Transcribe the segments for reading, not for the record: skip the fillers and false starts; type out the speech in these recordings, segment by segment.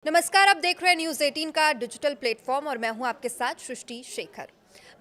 नमस्कार, आप देख रहे हैं न्यूज 18 का डिजिटल प्लेटफॉर्म और मैं हूं आपके साथ सृष्टि शेखर।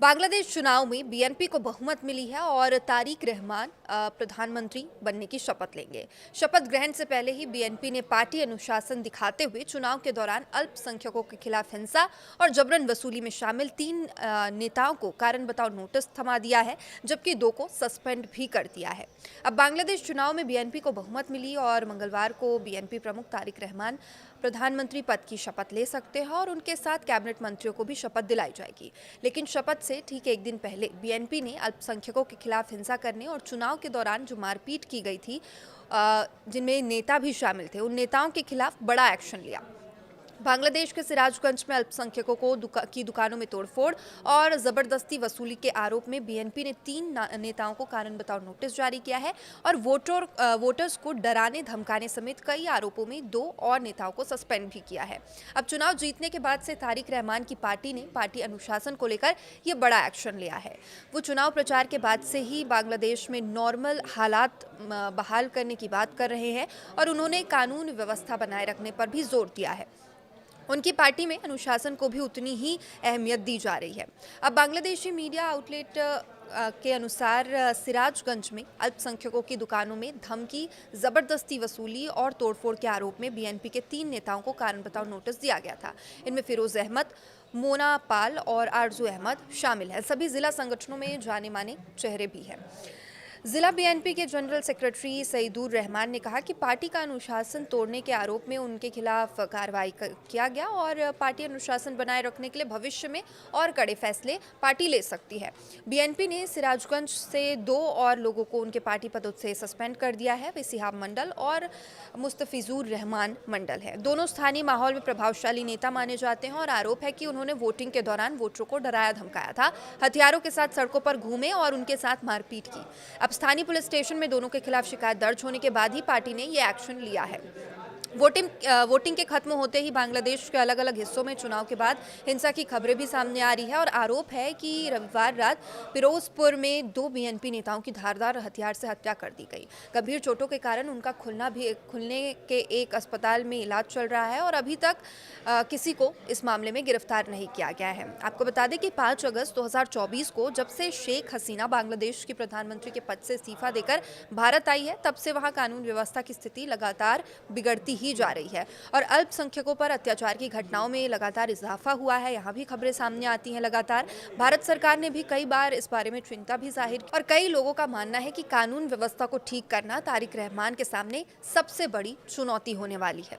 बांग्लादेश चुनाव में बीएनपी को बहुमत मिली है और तारिक रहमान प्रधानमंत्री बनने की शपथ लेंगे। शपथ ग्रहण से पहले ही बीएनपी ने पार्टी अनुशासन दिखाते हुए चुनाव के दौरान अल्पसंख्यकों के खिलाफ हिंसा और जबरन वसूली में शामिल 3 नेताओं को कारण बताओ नोटिस थमा दिया है, जबकि 2 को सस्पेंड भी कर दिया है। अब बांग्लादेश चुनाव में बीएनपी को बहुमत मिली और मंगलवार को बीएनपी प्रमुख तारिक रहमान प्रधानमंत्री पद की शपथ ले सकते हैं और उनके साथ कैबिनेट मंत्रियों को भी शपथ दिलाई जाएगी। लेकिन शपथ से ठीक एक दिन पहले बीएनपी ने अल्पसंख्यकों के खिलाफ हिंसा करने और चुनाव के दौरान जो मारपीट की गई थी, जिनमें नेता भी शामिल थे, उन नेताओं के खिलाफ बड़ा एक्शन लिया। बांग्लादेश के सिराजगंज में अल्पसंख्यकों की दुकानों में तोड़फोड़ और जबरदस्ती वसूली के आरोप में बीएनपी ने 3 नेताओं को कारण बताओ नोटिस जारी किया है और वोटर्स को डराने धमकाने समेत कई आरोपों में 2 और नेताओं को सस्पेंड भी किया है। अब चुनाव जीतने के बाद से तारिक रहमान की पार्टी ने पार्टी अनुशासन को लेकर यह बड़ा एक्शन लिया है। वो चुनाव प्रचार के बाद से ही बांग्लादेश में नॉर्मल हालात बहाल करने की बात कर रहे हैं और उन्होंने कानून व्यवस्था बनाए रखने पर भी जोर दिया है। उनकी पार्टी में अनुशासन को भी उतनी ही अहमियत दी जा रही है। अब बांग्लादेशी मीडिया आउटलेट के अनुसार सिराजगंज में अल्पसंख्यकों की दुकानों में धमकी, जबरदस्ती वसूली और तोड़फोड़ के आरोप में बीएनपी के 3 नेताओं को कारण बताओ नोटिस दिया गया था। इनमें फिरोज अहमद, मोना पाल और आरजू अहमद शामिल हैं। सभी जिला संगठनों में जाने माने चेहरे भी हैं। जिला बीएनपी के जनरल सेक्रेटरी सईदुर रहमान ने कहा कि पार्टी का अनुशासन तोड़ने के आरोप में उनके खिलाफ कार्रवाई किया गया और पार्टी अनुशासन बनाए रखने के लिए भविष्य में और कड़े फैसले पार्टी ले सकती है। बीएनपी ने सिराजगंज से 2 और लोगों को उनके पार्टी पदों से सस्पेंड कर दिया है। वे सिहाब मंडल और मुस्तफिजुर रहमान मंडल है। दोनों स्थानीय माहौल में प्रभावशाली नेता माने जाते हैं और आरोप है कि उन्होंने वोटिंग के दौरान वोटरों को डराया धमकाया था, हथियारों के साथ सड़कों पर घूमे और उनके साथ मारपीट की। अब स्थानीय पुलिस स्टेशन में दोनों के खिलाफ शिकायत दर्ज होने के बाद ही पार्टी ने ये एक्शन लिया है। वोटिंग के खत्म होते ही बांग्लादेश के अलग अलग हिस्सों में चुनाव के बाद हिंसा की खबरें भी सामने आ रही है और आरोप है कि रविवार रात फिरोजपुर में 2 बीएनपी नेताओं की धारदार हथियार से हत्या कर दी गई। गंभीर चोटों के कारण उनका खुलने के एक अस्पताल में इलाज चल रहा है और अभी तक किसी को इस मामले में गिरफ्तार नहीं किया गया है। आपको बता दें कि 5 अगस्त 2024 को जब से शेख हसीना बांग्लादेश की प्रधानमंत्री के पद से इस्तीफा देकर भारत आई है, तब से वहां कानून व्यवस्था की स्थिति लगातार बिगड़ती ही जा रही है और अल्पसंख्यकों पर अत्याचार की घटनाओं में लगातार इजाफा हुआ है। यहाँ भी खबरें सामने आती हैं लगातार। भारत सरकार ने भी कई बार इस बारे में चिंता भी जाहिर की और कई लोगों का मानना है कि कानून व्यवस्था को ठीक करना तारिक रहमान के सामने सबसे बड़ी चुनौती होने वाली है।